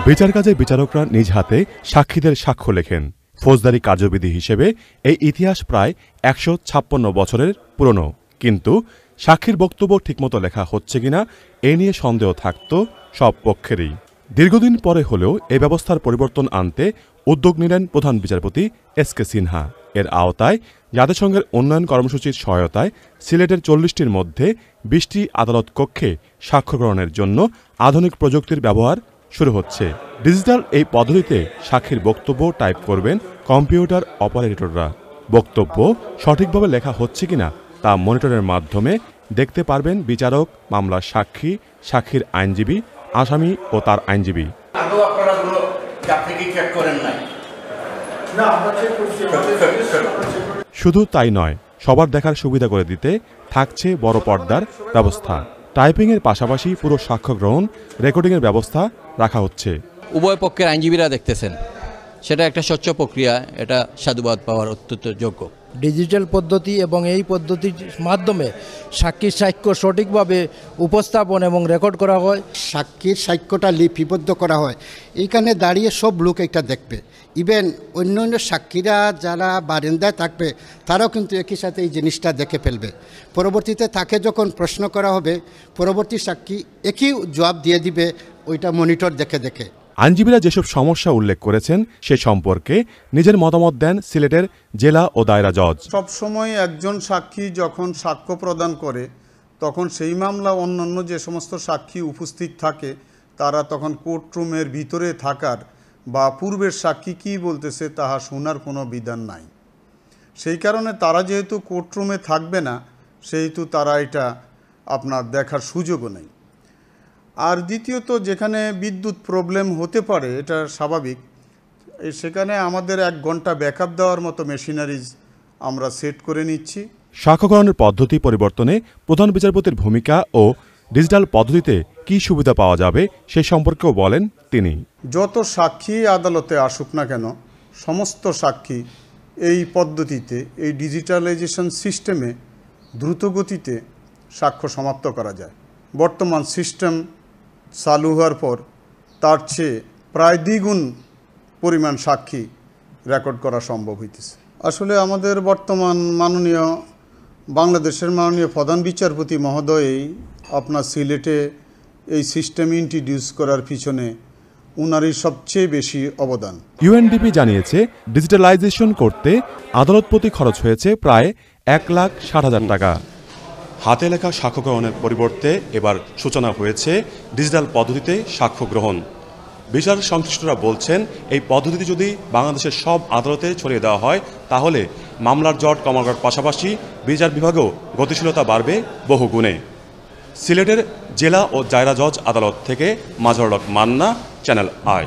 বিচার কাজে বিচারকরা নিজ হাতে সাক্ষীদের সাক্ষ্য লেখেন। ফৌজদারি কার্যবিধি হিসেবে এই ইতিহাস প্রায় ১৫৬ বছরের পুরনো, কিন্তু সাক্ষীর বক্তব্য ঠিকমতো লেখা হচ্ছে কিনা এ নিয়ে সন্দেহ থাকত সব পক্ষেরই। দীর্ঘদিন পরে হলেও এ ব্যবস্থার পরিবর্তন আনতে উদ্যোগ নিলেন প্রধান বিচারপতি এস.কে. সিনহা। এর আওতায় জাতিসংঘের উন্নয়ন কর্মসূচির সহায়তায় সিলেটের ৪০টির মধ্যে ২০টি আদালত কক্ষে সাক্ষ্য গ্রহণের জন্য আধুনিক প্রযুক্তির ব্যবহার শুরু হচ্ছে। ডিজিটাল এই পদ্ধতিতে সাক্ষীর বক্তব্য টাইপ করবেন কম্পিউটার অপারেটররা। বক্তব্য সঠিকভাবে লেখা হচ্ছে কিনা তা মনিটরের মাধ্যমে দেখতে পারবেন বিচারক, মামলার সাক্ষী, সাক্ষীর আইনজীবী, আসামি ও তার আইনজীবী। শুধু তাই নয়, সবার দেখার সুবিধা করে দিতে থাকছে বড় পর্দার ব্যবস্থা। টাইপিংয়ের পাশাপাশি পুরো সাক্ষ্য গ্রহণ, রেকর্ডিংয়ের ব্যবস্থা রাখা হচ্ছে। উভয় পক্ষের আইনজীবীরা দেখতেছেন, সেটা একটা স্বচ্ছ প্রক্রিয়া, এটা সাধুবাদ পাওয়ার অত্যন্ত যোগ্য। ডিজিটাল পদ্ধতি এবং এই পদ্ধতির মাধ্যমে সাক্ষীর সাক্ষ্য সঠিকভাবে উপস্থাপন এবং রেকর্ড করা হয়। সাক্ষীর সাক্ষ্যটা লিপিবদ্ধ করা হয়, এইখানে দাঁড়িয়ে সব লোক এটা দেখবে। ইভেন অন্য অন্য সাক্ষীরা যারা বারান্দায় থাকবে তারাও কিন্তু একই সাথে এই জিনিসটা দেখে ফেলবে। পরবর্তীতে তাকে যখন প্রশ্ন করা হবে, পরবর্তী সাক্ষী একই জবাব দিয়ে দিবে, ওইটা মনিটর দেখে দেখে। আইনজীবীরা যেসব সমস্যা উল্লেখ করেছেন সে সম্পর্কে নিজের মতামত দেন সিলেটের জেলা ও দায়রা জজ। সবসময় একজন সাক্ষী যখন সাক্ষ্য প্রদান করে তখন সেই মামলা অন্যান্য যে সমস্ত সাক্ষী উপস্থিত থাকে তারা তখন কোর্টরুমের ভিতরে থাকার বা পূর্বের সাক্ষী কী বলতেছে তাহা শোনার কোনো বিধান নাই। সেই কারণে তারা যেহেতু কোর্টরুমে থাকবে না, সেহেতু তারা এটা আপনার দেখার সুযোগও নেই। আর দ্বিতীয়ত, যেখানে বিদ্যুৎ প্রবলেম হতে পারে, এটা স্বাভাবিক, সেখানে আমাদের 1 ঘন্টা ব্যাকআপ দেওয়ার মতো মেশিনারিজ আমরা সেট করে নিচ্ছি। সাক্ষ্য গ্রহণের পদ্ধতি পরিবর্তনে প্রধান বিচারপতির ভূমিকা ও ডিজিটাল পদ্ধতিতে কী সুবিধা পাওয়া যাবে সে সম্পর্কেও বলেন তিনি। যত সাক্ষী আদালতে আসুক না কেন, সমস্ত সাক্ষী এই পদ্ধতিতে, এই ডিজিটালাইজেশন সিস্টেমে দ্রুতগতিতে সাক্ষ্য সমাপ্ত করা যায়। বর্তমান সিস্টেম চালু হওয়ার পর তার চেয়ে প্রায় দ্বিগুণ পরিমাণ সাক্ষী রেকর্ড করা সম্ভব হইতেছে। আসলে আমাদের বর্তমান বাংলাদেশের মাননীয় প্রধান বিচারপতি মহোদয়ই আপনার সিলেটে এই সিস্টেম ইন্ট্রোডিউস করার পিছনে উনারই সবচেয়ে বেশি অবদান। ইউএনডিপি জানিয়েছে, ডিজিটালাইজেশন করতে আদালত প্রতি খরচ হয়েছে প্রায় 1,60,000 টাকা। হাতে লেখা সাক্ষ্য গ্রহণের পরিবর্তে এবার সূচনা হয়েছে ডিজিটাল পদ্ধতিতে সাক্ষ্য গ্রহণ। বিচার সংশ্লিষ্টরা বলছেন, এই পদ্ধতি যদি বাংলাদেশের সব আদালতে ছড়িয়ে দেওয়া হয় তাহলে মামলার জট কমানোর পাশাপাশি বিচার বিভাগেও গতিশীলতা বাড়বে বহু গুণে। সিলেটের জেলা ও দায়রা জজ আদালত থেকে মাজহারুল হক মান্না, চ্যানেল আই।